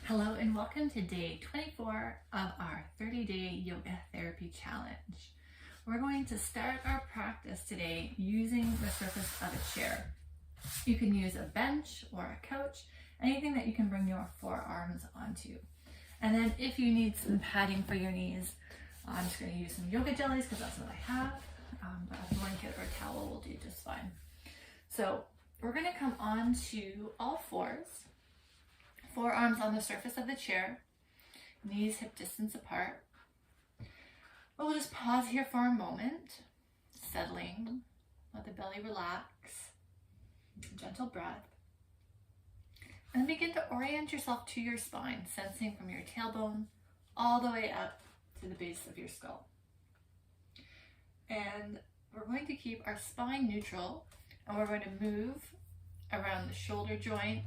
Hello and welcome to day 24 of our 30-day yoga therapy challenge. We're going to start our practice today using the surface of a chair. You can use a bench or a couch, anything that you can bring your forearms onto. And then if you need some padding for your knees, I'm just going to use some yoga jellies because that's what I have, but a blanket or a towel will do just fine. So we're going to come onto all fours. Forearms on the surface of the chair, knees hip distance apart. We'll just pause here for a moment, settling, let the belly relax, gentle breath. And begin to orient yourself to your spine, sensing from your tailbone all the way up to the base of your skull. And we're going to keep our spine neutral, and we're going to move around the shoulder joint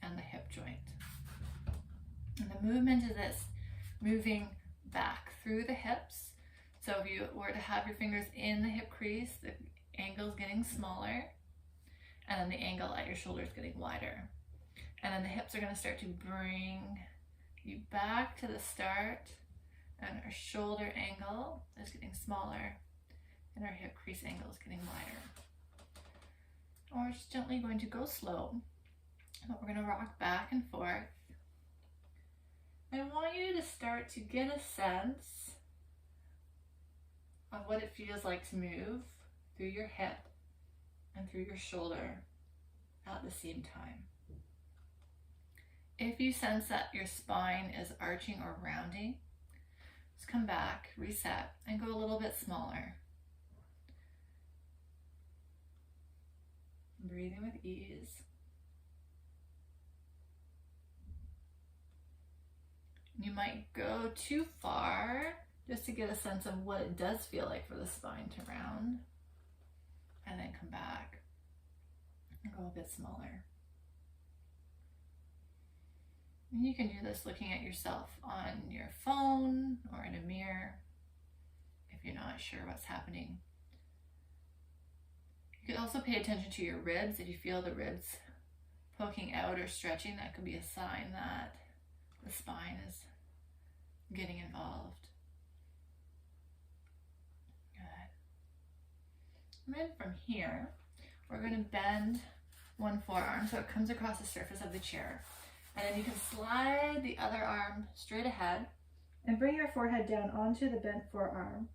and the hip joint. And the movement is this, moving back through the hips. So if you were to have your fingers in the hip crease, the angle is getting smaller, and then the angle at your shoulder is getting wider. And then the hips are going to start to bring you back to the start, and our shoulder angle is getting smaller, and our hip crease angle is getting wider. And we're just gently going to go slow. But we're going to rock back and forth. I want you to start to get a sense of what it feels like to move through your hip and through your shoulder at the same time. If you sense that your spine is arching or rounding, just come back, reset, and go a little bit smaller. Breathing with ease. You might go too far just to get a sense of what it does feel like for the spine to round, and then come back and go a bit smaller. And you can do this looking at yourself on your phone or in a mirror if you're not sure what's happening. You could also pay attention to your ribs. If you feel the ribs poking out or stretching, that could be a sign that the spine is getting involved. Good. And then from here, we're going to bend one forearm so it comes across the surface of the chair. And then you can slide the other arm straight ahead and bring your forehead down onto the bent forearm.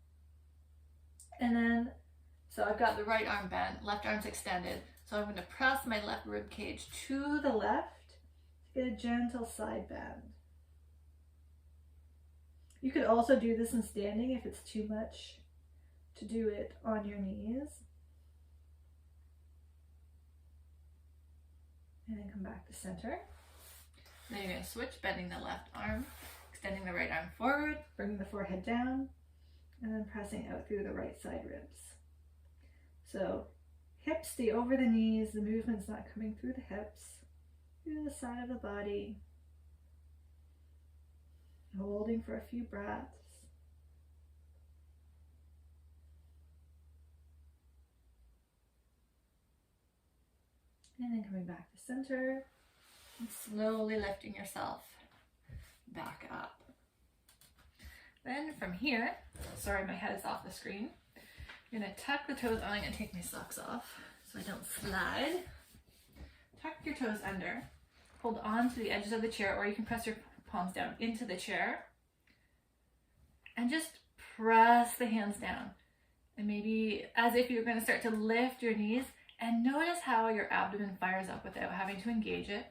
And then, so I've got the right arm bent, left arm's extended. So I'm going to press my left rib cage to the left to get a gentle side bend. You could also do this in standing if it's too much to do it on your knees. And then come back to center. Then you're going to switch, bending the left arm, extending the right arm forward, bringing the forehead down, and then pressing out through the right side ribs. So hips stay over the knees, the movement's not coming through the hips, through the side of the body. Holding for a few breaths. And then coming back to center and slowly lifting yourself back up. Then from here, sorry my head is off the screen, I'm going to tuck the toes. I'm going to take my socks off so I don't slide. Tuck your toes under. Hold on to the edges of the chair, or you can press your palms down into the chair and just press the hands down, and maybe as if you're going to start to lift your knees, and notice how your abdomen fires up without having to engage it.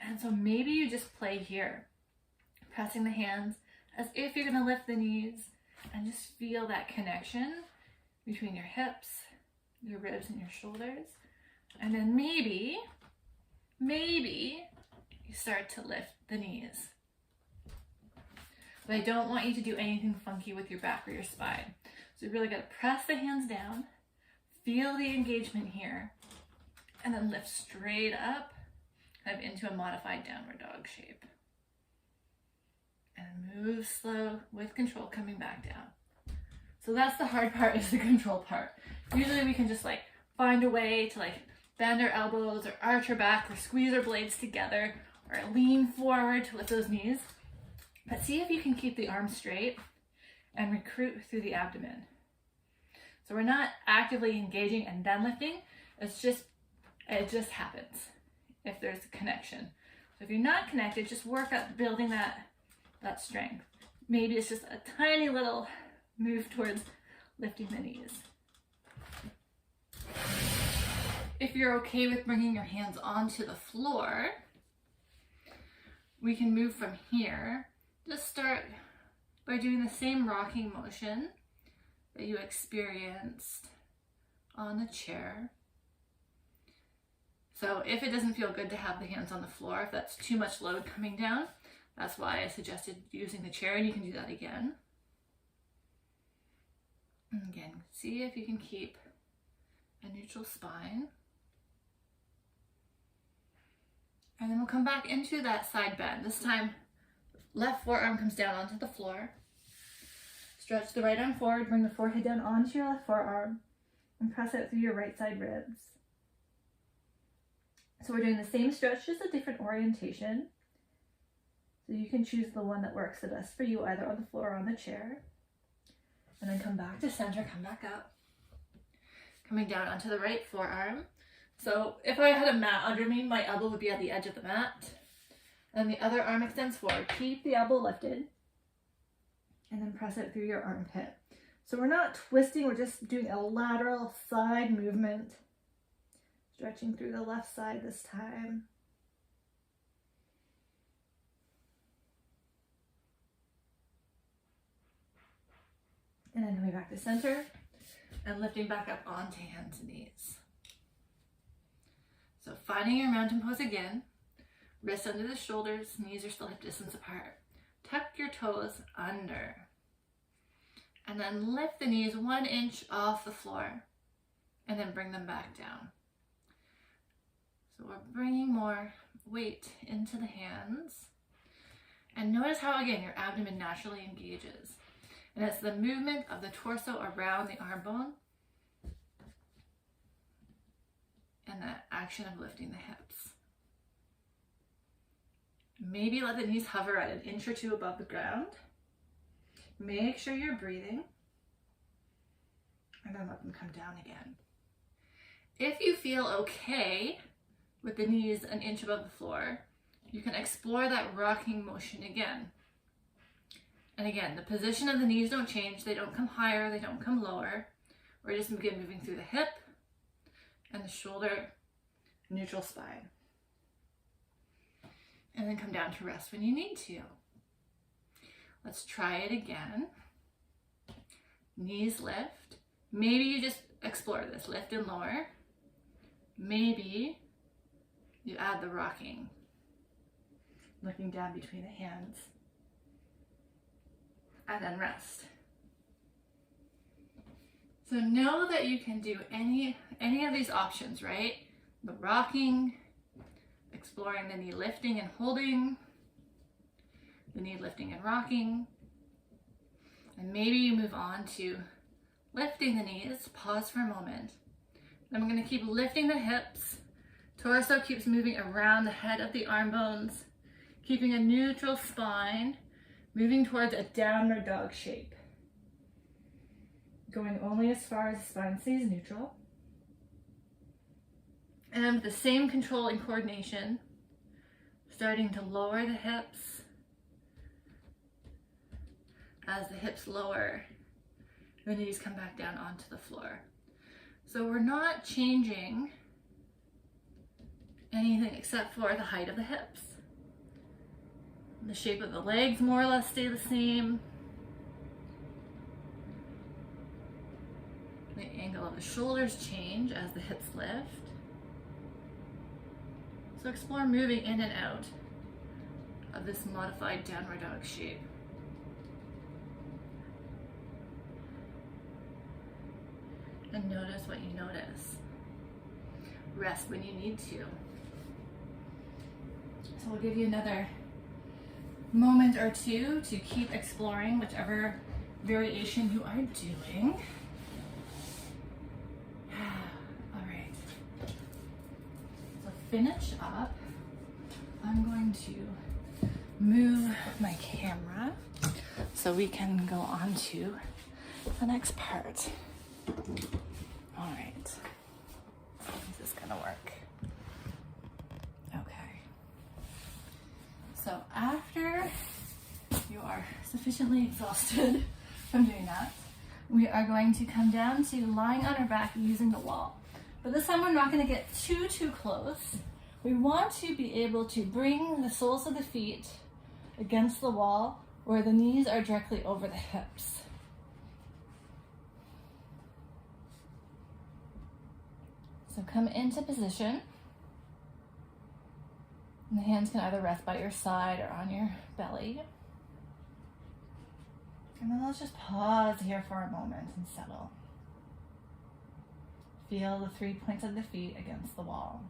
And so maybe you just play here, pressing the hands as if you're going to lift the knees, and just feel that connection between your hips, your ribs, and your shoulders. And then maybe you start to lift the knees. But I don't want you to do anything funky with your back or your spine. So you really got to press the hands down, feel the engagement here, and then lift straight up, kind of into a modified downward dog shape. And move slow with control, coming back down. So that's the hard part, is the control part. Usually we can just find a way to bend our elbows or arch our back or squeeze our blades together, or lean forward to lift those knees. But see if you can keep the arms straight and recruit through the abdomen. So we're not actively engaging and then lifting. It just happens if there's a connection. So if you're not connected, just work at building that strength. Maybe it's just a tiny little move towards lifting the knees. If you're okay with bringing your hands onto the floor, we can move from here. Just start by doing the same rocking motion that you experienced on the chair. So if it doesn't feel good to have the hands on the floor, if that's too much load coming down, that's why I suggested using the chair, and you can do that again. And again, see if you can keep a neutral spine. And then we'll come back into that side bend. This time, left forearm comes down onto the floor. Stretch the right arm forward, bring the forehead down onto your left forearm, and press out through your right side ribs. So we're doing the same stretch, just a different orientation. So you can choose the one that works the best for you, either on the floor or on the chair. And then come back to center, come back up. Coming down onto the right forearm. So if I had a mat under me, my elbow would be at the edge of the mat. And the other arm extends forward. Keep the elbow lifted. And then press it through your armpit. So we're not twisting, we're just doing a lateral side movement. Stretching through the left side this time. And then coming back to center and lifting back up onto hands and knees. So finding your mountain pose again. Wrists under the shoulders, knees are still hip distance apart. Tuck your toes under. And then lift the knees 1 inch off the floor and then bring them back down. So we're bringing more weight into the hands. And notice how, again, your abdomen naturally engages. And it's the movement of the torso around the arm bone and that action of lifting the hips. Maybe let the knees hover at 1 inch or 2 above the ground. Make sure you're breathing. And then let them come down again. If you feel okay with the knees 1 inch above the floor, you can explore that rocking motion again. And again, the position of the knees don't change. They don't come higher, they don't come lower. We're just again moving through the hip and the shoulder, neutral spine. And then come down to rest when you need to. Let's try it again. Knees lift. Maybe you just explore this, lift and lower. Maybe you add the rocking, looking down between the hands. And then rest. So know that you can do any of these options, right? The rocking, exploring the knee lifting and holding, the knee lifting and rocking, and maybe you move on to lifting the knees. Pause for a moment. Then we're going to keep lifting the hips. Torso keeps moving around the head of the arm bones, keeping a neutral spine, moving towards a downward dog shape. Going only as far as the spine stays neutral. And with the same control and coordination, starting to lower the hips. As the hips lower, the knees come back down onto the floor. So we're not changing anything except for the height of the hips. The shape of the legs more or less stay the same. The angle of the shoulders change as the hips lift. So explore moving in and out of this modified downward dog shape. And notice what you notice. Rest when you need to. So we'll give you another moment or two to keep exploring whichever variation you are doing. All right. So finish up. I'm going to move my camera so we can go on to the next part. All right, is this gonna work? Okay. So after you are sufficiently exhausted from doing that, we are going to come down to lying on our back using the wall. But this time we're not going to get too close. We want to be able to bring the soles of the feet against the wall where the knees are directly over the hips. So come into position. And the hands can either rest by your side or on your belly. And then let's just pause here for a moment and settle. Feel the 3 points of the feet against the wall.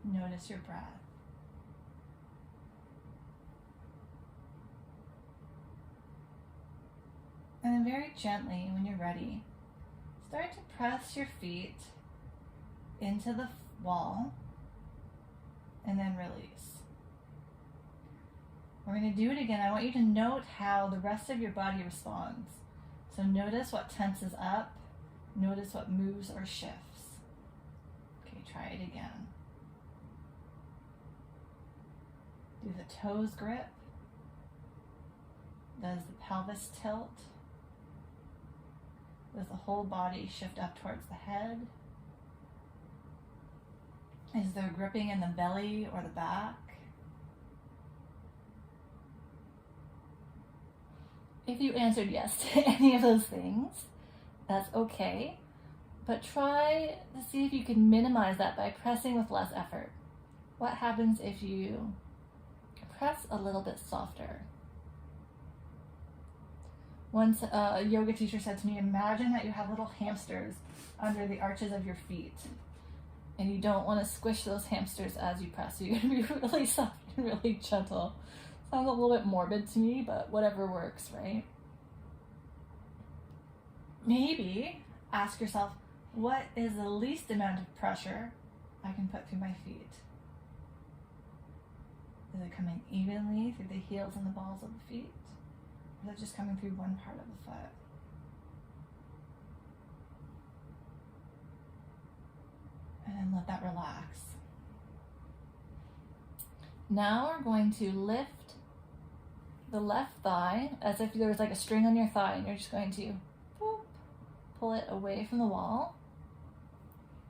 Notice your breath. And then very gently, when you're ready, start to press your feet into the wall and then release. We're going to do it again. I want you to note how the rest of your body responds. So notice what tenses up. Notice what moves or shifts. Okay, try it again. Do the toes grip? Does the pelvis tilt? Does the whole body shift up towards the head? Is there gripping in the belly or the back? If you answered yes to any of those things, that's okay. But try to see if you can minimize that by pressing with less effort. What happens if you press a little bit softer? Once a yoga teacher said to me, imagine that you have little hamsters under the arches of your feet. And you don't want to squish those hamsters as you press. So you're going to be really soft and really gentle. Sounds a little bit morbid to me, but whatever works, right? Maybe ask yourself, what is the least amount of pressure I can put through my feet? Is it coming evenly through the heels and the balls of the feet? Or is it just coming through one part of the foot? And then let that relax. Now we're going to lift the left thigh as if there was like a string on your thigh, and you're just going to boop, pull it away from the wall.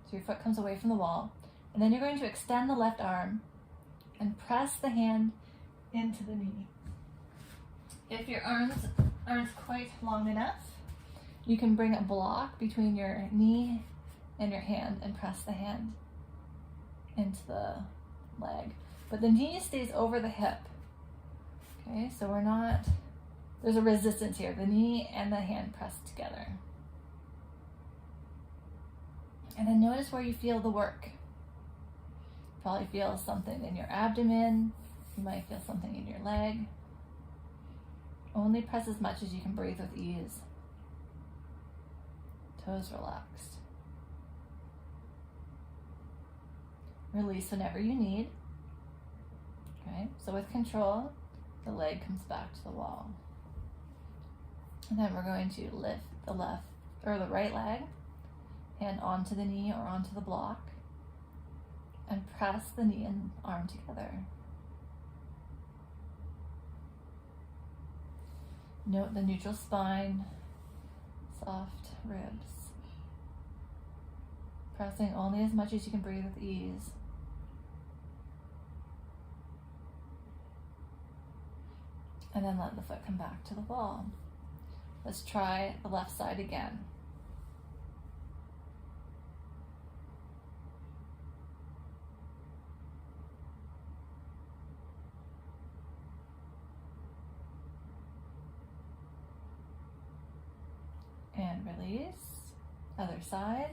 So your foot comes away from the wall. And then you're going to extend the left arm and press the hand into the knee. If your arms aren't quite long enough, you can bring a block between your knee and your hand and press the hand into the leg. But the knee stays over the hip. Okay, so there's a resistance here. The knee and the hand pressed together. And then notice where you feel the work. Probably feel something in your abdomen. You might feel something in your leg. Only press as much as you can breathe with ease. Toes relaxed. Release whenever you need. Okay, so with control, the leg comes back to the wall. And then we're going to lift the right leg, hand onto the knee or onto the block, and press the knee and arm together. Note the neutral spine, soft ribs. Pressing only as much as you can breathe with ease. And then let the foot come back to the wall. Let's try the left side again. And release. Other side.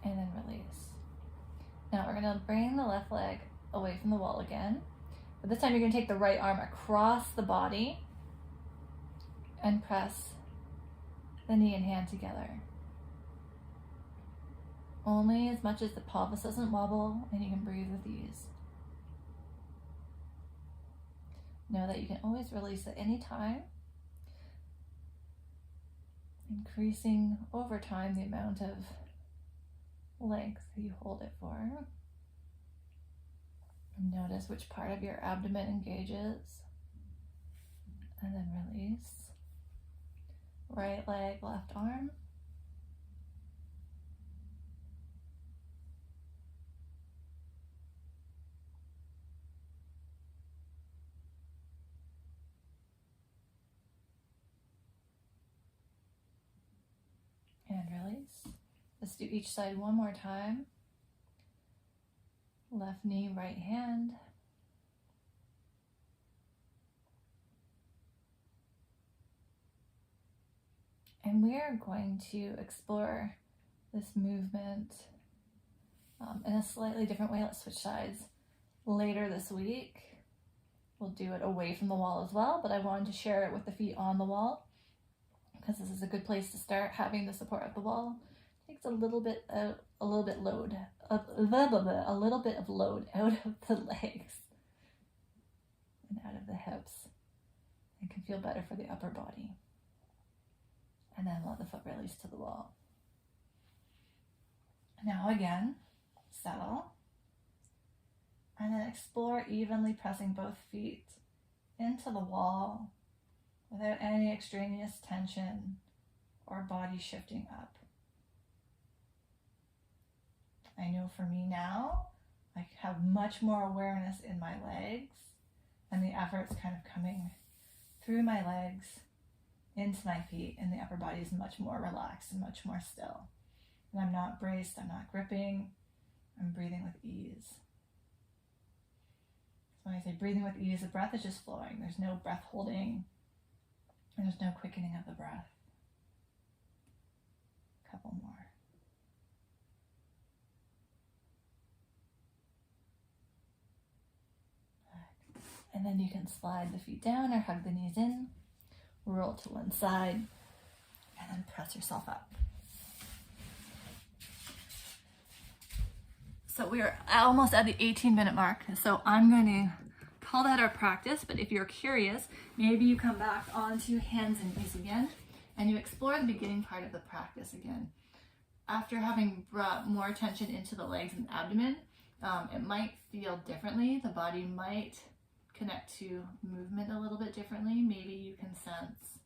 And then release. Now we're going to bring the left leg away from the wall again. But this time you're going to take the right arm across the body and press the knee and hand together. Only as much as the pelvis doesn't wobble, and you can breathe with ease. Know that you can always release at any time, increasing over time the amount of length you hold it for. Notice which part of your abdomen engages, and then release. Right leg, left arm. And release. Let's do each side one more time. Left knee, right hand. And we are going to explore this movement in a slightly different way. Let's switch sides later this week. We'll do it away from the wall as well, but I wanted to share it with the feet on the wall because this is a good place to start. Having the support of the wall takes a little bit of load out of the legs and out of the hips, and can feel better for the upper body. And then let the foot release to the wall. Now again, settle. And then explore evenly pressing both feet into the wall without any extraneous tension or body shifting up. I know for me now, I have much more awareness in my legs, and the effort's kind of coming through my legs into my feet, and the upper body is much more relaxed and much more still. And I'm not braced, I'm not gripping, I'm breathing with ease. So when I say breathing with ease, the breath is just flowing. There's no breath holding, and there's no quickening of the breath. A couple more. And then you can slide the feet down or hug the knees in. Roll to one side, and then press yourself up. So we are almost at the 18-minute mark, so I'm going to call that our practice, but if you're curious, maybe you come back onto hands and knees again, and you explore the beginning part of the practice again. After having brought more attention into the legs and abdomen, it might feel differently. The body might connect to movement a little bit differently. Maybe you can sense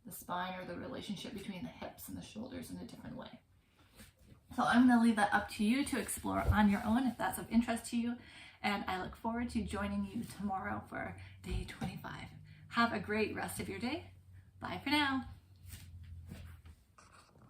the spine or the relationship between the hips and the shoulders in a different way. So I'm going to leave that up to you to explore on your own if that's of interest to you. And I look forward to joining you tomorrow for day 25. Have a great rest of your day. Bye for now.